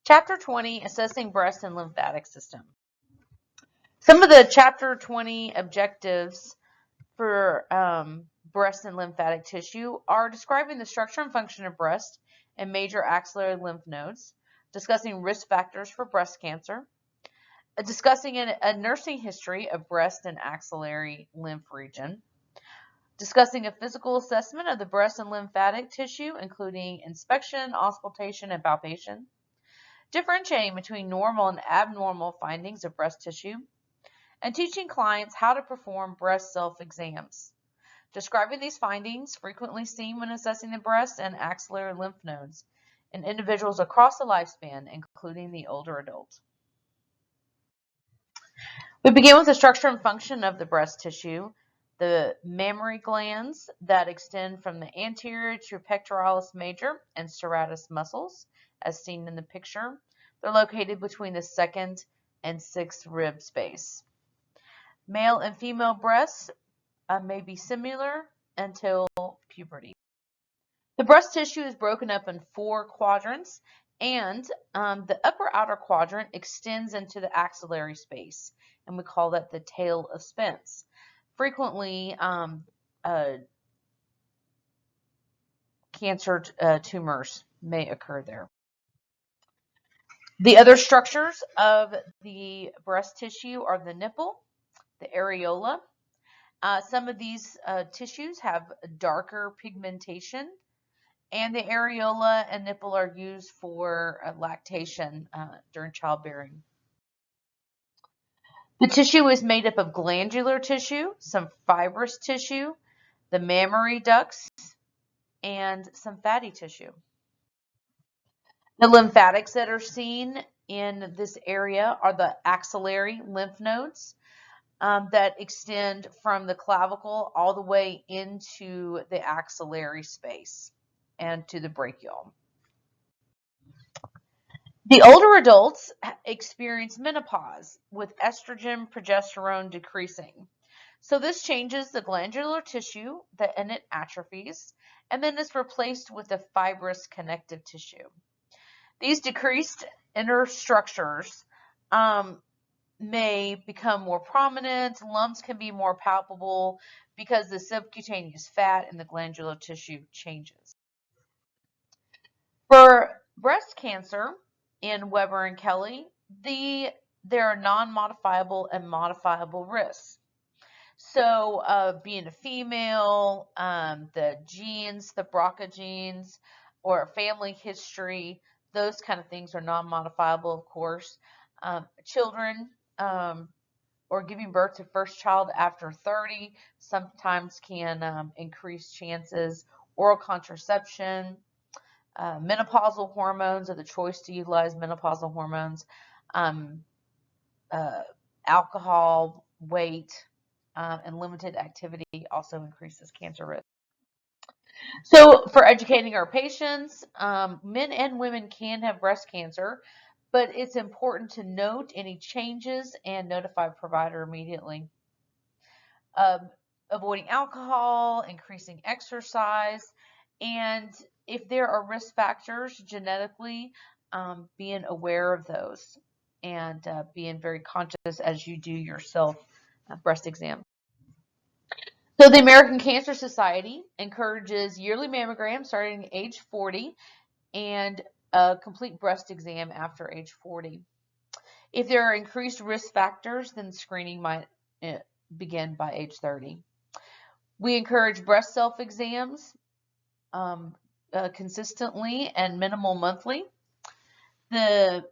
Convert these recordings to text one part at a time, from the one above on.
Chapter 20, Assessing Breast and Lymphatic System. Some of the Chapter 20 objectives for breast and lymphatic tissue are describing the structure and function of breast and major axillary lymph nodes, discussing risk factors for breast cancer, discussing a nursing history of breast and axillary lymph region, discussing a physical assessment of the breast and lymphatic tissue, including inspection, auscultation, and palpation, differentiating between normal and abnormal findings of breast tissue, and teaching clients how to perform breast self-exams, describing these findings frequently seen when assessing the breast and axillary lymph nodes in individuals across the lifespan, including the older adult. We begin with the structure and function of the breast tissue. The mammary glands that extend from the anterior to pectoralis major and serratus muscles, as seen in the picture. They're located between the second and sixth rib space. Male and female breasts may be similar until puberty. The breast tissue is broken up in 4 quadrants, and the upper outer quadrant extends into the axillary space, and we call that the tail of Spence. Frequently, cancer tumors may occur there. The other structures of the breast tissue are the nipple, the areola. Some of these tissues have darker pigmentation, and the areola and nipple are used for lactation during childbearing. The tissue is made up of glandular tissue, some fibrous tissue, the mammary ducts, and some fatty tissue. The lymphatics that are seen in this area are the axillary lymph nodes that extend from the clavicle all the way into the axillary space and to the brachial. The older adults experience menopause with estrogen progesterone decreasing. So this changes the glandular tissue and it atrophies, and then is replaced with the fibrous connective tissue. These decreased inner structures may become more prominent. Lumps can be more palpable because the subcutaneous fat in the glandular tissue changes. For breast cancer in Weber and Kelly, there are non-modifiable and modifiable risks. So being a female, the genes, the BRCA genes, or a family history, those kind of things are non-modifiable, of course. Children or giving birth to first child after 30 sometimes can increase chances. Oral contraception, menopausal hormones, or the choice to utilize menopausal hormones, alcohol, weight, and limited activity also increases cancer risk. So for educating our patients, men and women can have breast cancer, but it's important to note any changes and notify a provider immediately. Avoiding alcohol, increasing exercise, and if there are risk factors genetically, being aware of those and being very conscious as you do your self breast exam. So the American Cancer Society encourages yearly mammograms starting at age 40 and a complete breast exam after age 40. If there are increased risk factors, then screening might begin by age 30. We encourage breast self-exams consistently and minimal monthly. The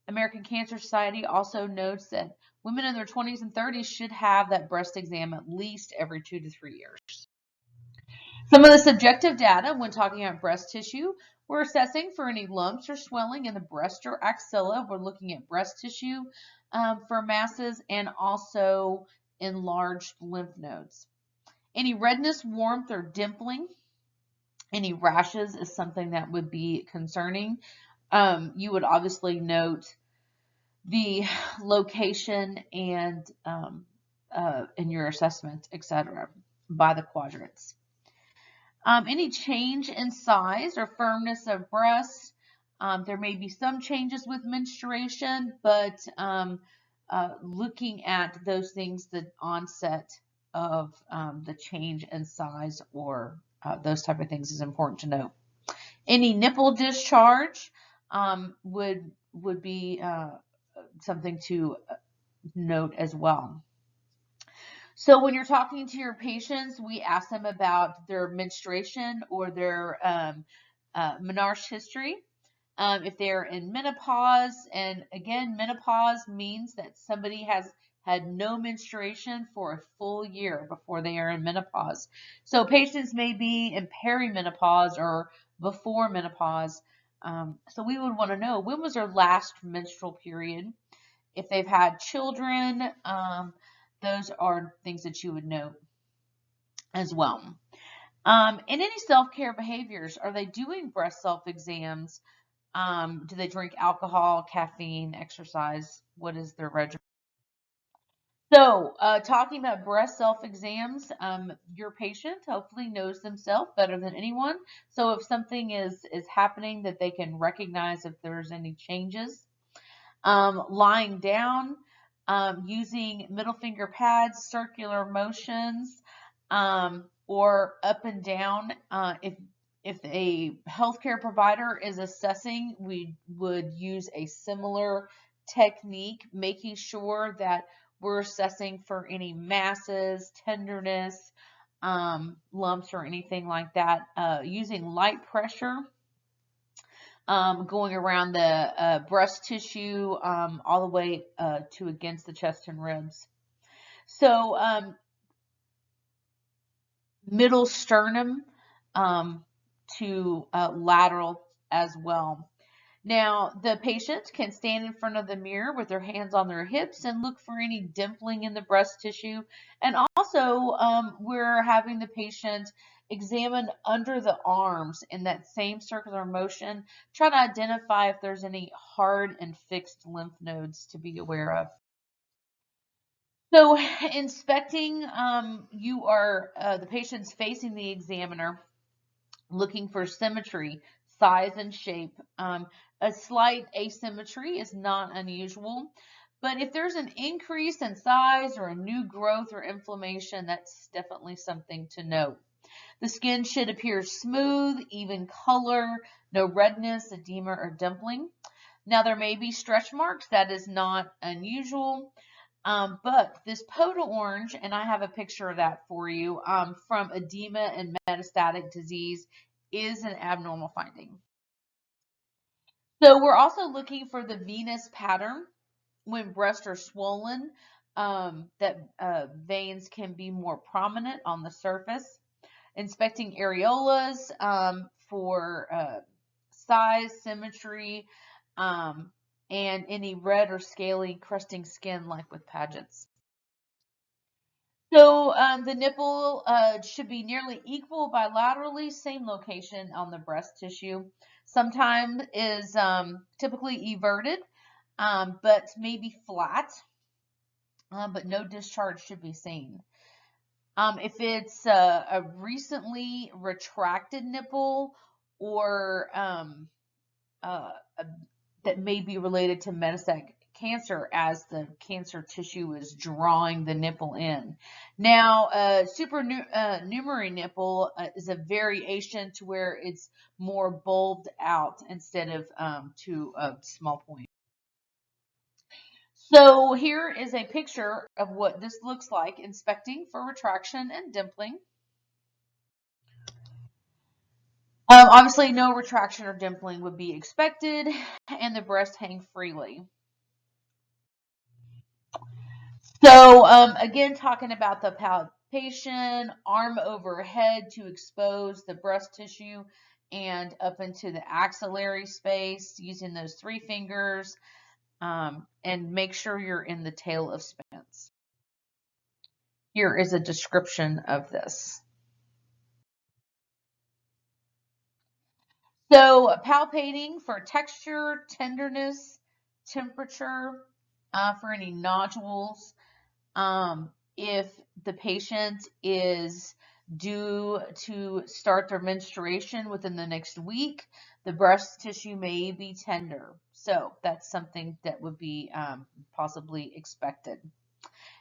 American Cancer Society also notes that women in their 20s and 30s should have that breast exam at least every 2 to 3 years. Some of the subjective data when talking about breast tissue, we're assessing for any lumps or swelling in the breast or axilla. We're looking at breast tissue for masses and also enlarged lymph nodes. Any redness, warmth, or dimpling, any rashes is something that would be concerning. You would obviously note the location and in your assessment, etc., by the quadrants. Any change in size or firmness of breasts, There may be some changes with menstruation, but looking at those things, the onset of the change in size or those type of things is important to note. Any nipple discharge would be something to note as well. So when you're talking to your patients, we ask them about their menstruation or their menarche history. If they're in menopause, and again, menopause means that somebody has had no menstruation for a full year before they are in menopause. So patients may be in perimenopause or before menopause. So we would want to know, when was their last menstrual period? If they've had children, those are things that you would note as well. And any self-care behaviors, are they doing breast self-exams? Do they drink alcohol, caffeine, exercise? What is their regimen? So, talking about breast self-exams, your patient hopefully knows themselves better than anyone. So if something is happening, that they can recognize if there's any changes. Lying down, using middle finger pads, circular motions, or up and down. If a healthcare provider is assessing, we would use a similar technique, making sure that we're assessing for any masses, tenderness, lumps, or anything like that, using light pressure. Going around the breast tissue all the way to against the chest and ribs. So middle sternum to lateral as well. Now, the patient can stand in front of the mirror with their hands on their hips and look for any dimpling in the breast tissue. And also, we're having the patient examine under the arms in that same circular motion, try to identify if there's any hard and fixed lymph nodes to be aware of. So, inspecting, you are the patient's facing the examiner, looking for symmetry, size, and shape. A slight asymmetry is not unusual, but if there's an increase in size or a new growth or inflammation, that's definitely something to note. The skin should appear smooth, even color, no redness, edema, or dimpling. Now, there may be stretch marks. That is not unusual. But this poda orange, and I have a picture of that for you, from edema and metastatic disease, is an abnormal finding. So we're also looking for the venous pattern. When breasts are swollen, that veins can be more prominent on the surface. Inspecting areolas for size, symmetry, and any red or scaly crusting skin like with pageants. So the nipple should be nearly equal bilaterally, same location on the breast tissue. Sometimes is typically everted, but maybe flat, but no discharge should be seen. If it's a recently retracted nipple or that may be related to metastatic cancer, as the cancer tissue is drawing the nipple in. Now, supernumerary nipple is a variation to where it's more bulbed out instead of to a small point. So here is a picture of what this looks like, inspecting for retraction and dimpling. Obviously, no retraction or dimpling would be expected, and the breasts hang freely. So again, talking about the palpation, arm overhead to expose the breast tissue and up into the axillary space using those 3 fingers, and make sure you're in the tail of Spence. Here is a description of this. So palpating for texture, tenderness, temperature, for any nodules. If the patient is due to start their menstruation within the next week, the breast tissue may be tender. So that's something that would be possibly expected.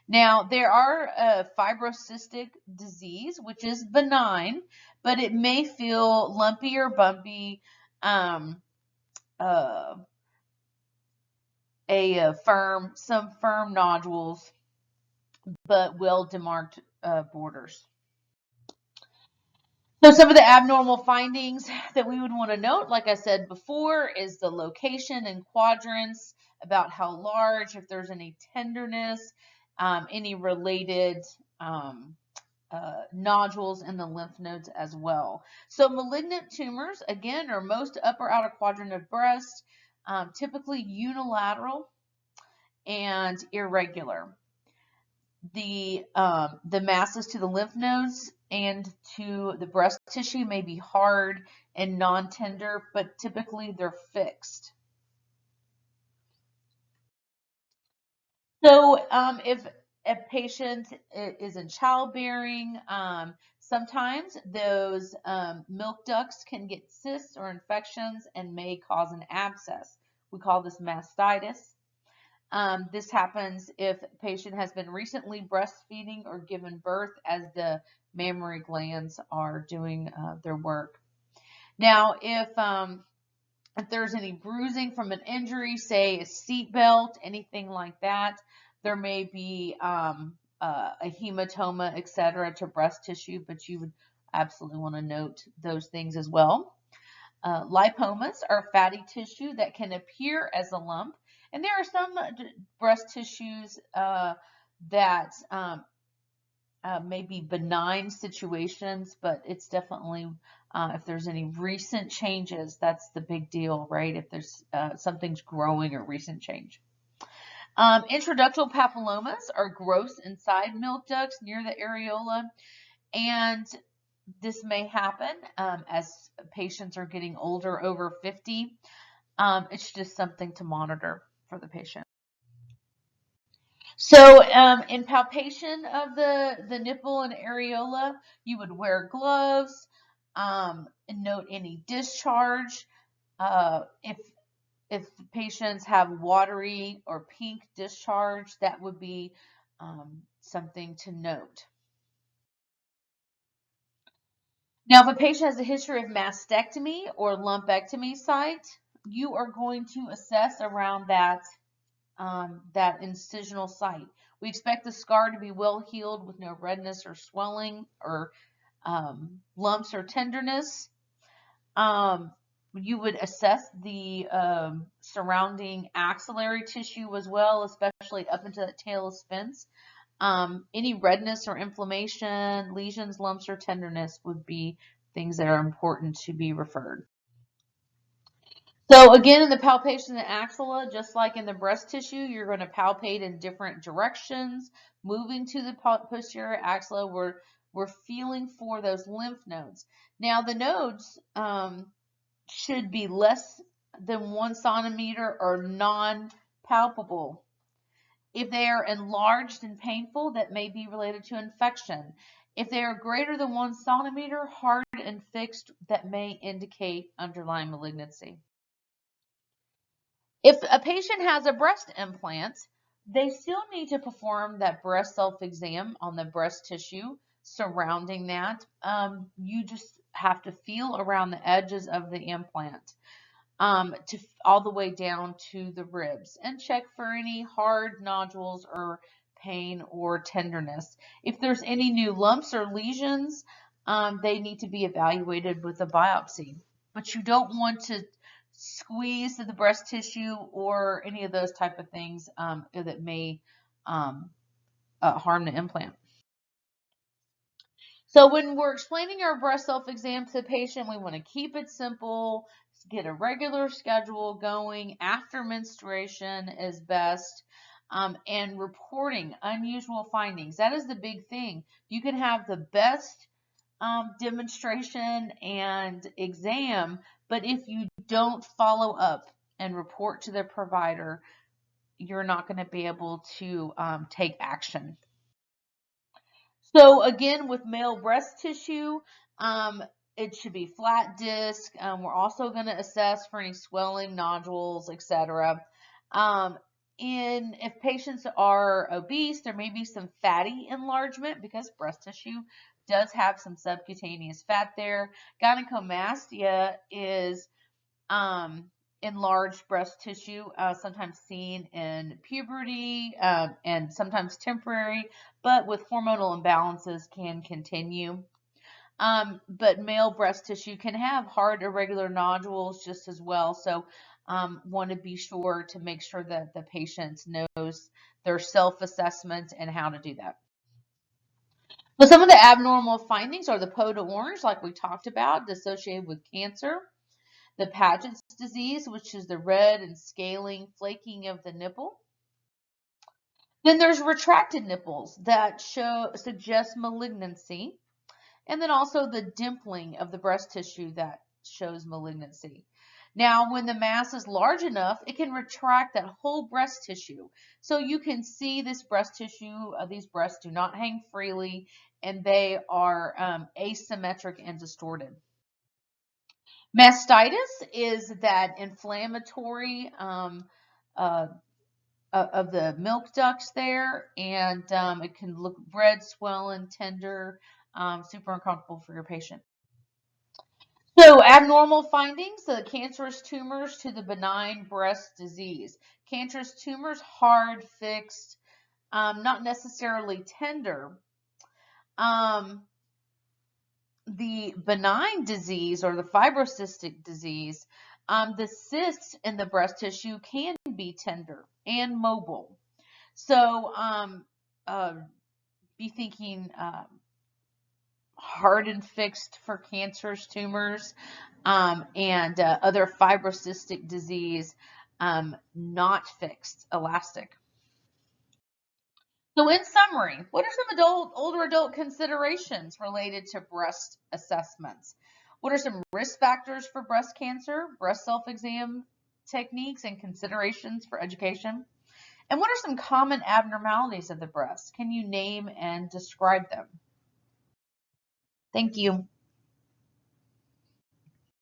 Now, there are fibrocystic disease, which is benign, but it may feel lumpy or bumpy, um, uh, some firm nodules, but well-demarked borders. So some of the abnormal findings that we would want to note, like I said before, is the location and quadrants, about how large, if there's any tenderness, any related nodules in the lymph nodes as well. So malignant tumors, again, are most upper outer quadrant of breast, typically unilateral and irregular. The masses to the lymph nodes and to the breast tissue may be hard and non-tender, but typically they're fixed. So if a patient is in childbearing, sometimes those milk ducts can get cysts or infections and may cause an abscess. We call this mastitis. This happens if a patient has been recently breastfeeding or given birth as the mammary glands are doing their work. Now, if there's any bruising from an injury, say a seat belt, anything like that, there may be a hematoma, etc., to breast tissue, but you would absolutely want to note those things as well. Lipomas are fatty tissue that can appear as a lump, and there are some breast tissues that may be benign situations, but it's definitely if there's any recent changes, that's the big deal, right? If there's something's growing or recent change. Intraductal papillomas are growths inside milk ducts near the areola, and this may happen as patients are getting older, over 50. It's just something to monitor for the patient. So in palpation of the nipple and areola, you would wear gloves, and note any discharge. If patients have watery or pink discharge, that would be something to note. Now, if a patient has a history of mastectomy or lumpectomy site, you are going to assess around that incisional site. We expect the scar to be well healed with no redness or swelling or lumps or tenderness. You would assess the surrounding axillary tissue as well, especially up into the talus fins. Any redness or inflammation, lesions, lumps, or tenderness would be things that are important to be referred. So again, in the palpation of the axilla, just like in the breast tissue, you're going to palpate in different directions. Moving to the posterior axilla, we're feeling for those lymph nodes. Now the nodes should be less than 1 centimeter or non-palpable. If they are enlarged and painful, that may be related to infection. If they are greater than 1 centimeter, hard and fixed, that may indicate underlying malignancy. If a patient has a breast implant, they still need to perform that breast self-exam on the breast tissue surrounding that. You just have to feel around the edges of the implant to all the way down to the ribs and check for any hard nodules or pain or tenderness. If there's any new lumps or lesions, they need to be evaluated with a biopsy. But you don't want to squeeze the breast tissue or any of those type of things that may harm the implant. So when we're explaining our breast self-exam to the patient, we want to keep it simple, get a regular schedule going. After menstruation is best, and reporting unusual findings. That is the big thing. You can have the best demonstration and exam, but if you don't follow up and report to the provider, you're not going to be able to take action. So again, with male breast tissue, um, it should be flat disc. We're also going to assess for any swelling, nodules, etc. Um, if patients are obese, there may be some fatty enlargement because breast tissue does have some subcutaneous fat there. Gynecomastia is enlarged breast tissue, sometimes seen in puberty and sometimes temporary, but with hormonal imbalances can continue. But male breast tissue can have hard, irregular nodules just as well. So, want to be sure to make sure that the patient knows their self-assessment and how to do that. But some of the abnormal findings are the peau d'orange, like we talked about, associated with cancer. The Paget's disease, which is the red and scaling flaking of the nipple. Then there's retracted nipples that suggest malignancy. And then also the dimpling of the breast tissue that shows malignancy. Now, when the mass is large enough, it can retract that whole breast tissue. So you can see this breast tissue, these breasts do not hang freely, and they are asymmetric and distorted. Mastitis is that inflammatory uh, of the milk ducts there, and it can look red, swollen, tender, super uncomfortable for your patient. So abnormal findings, the cancerous tumors to the benign breast disease. Cancerous tumors, hard, fixed, not necessarily tender. The benign disease or the fibrocystic disease, the cysts in the breast tissue can be tender and mobile. So be thinking hard and fixed for cancerous tumors and other fibrocystic disease, not fixed, elastic. So in summary, what are some older adult considerations related to breast assessments? What are some risk factors for breast cancer, breast self-exam techniques and considerations for education? And what are some common abnormalities of the breast? Can you name and describe them? Thank you.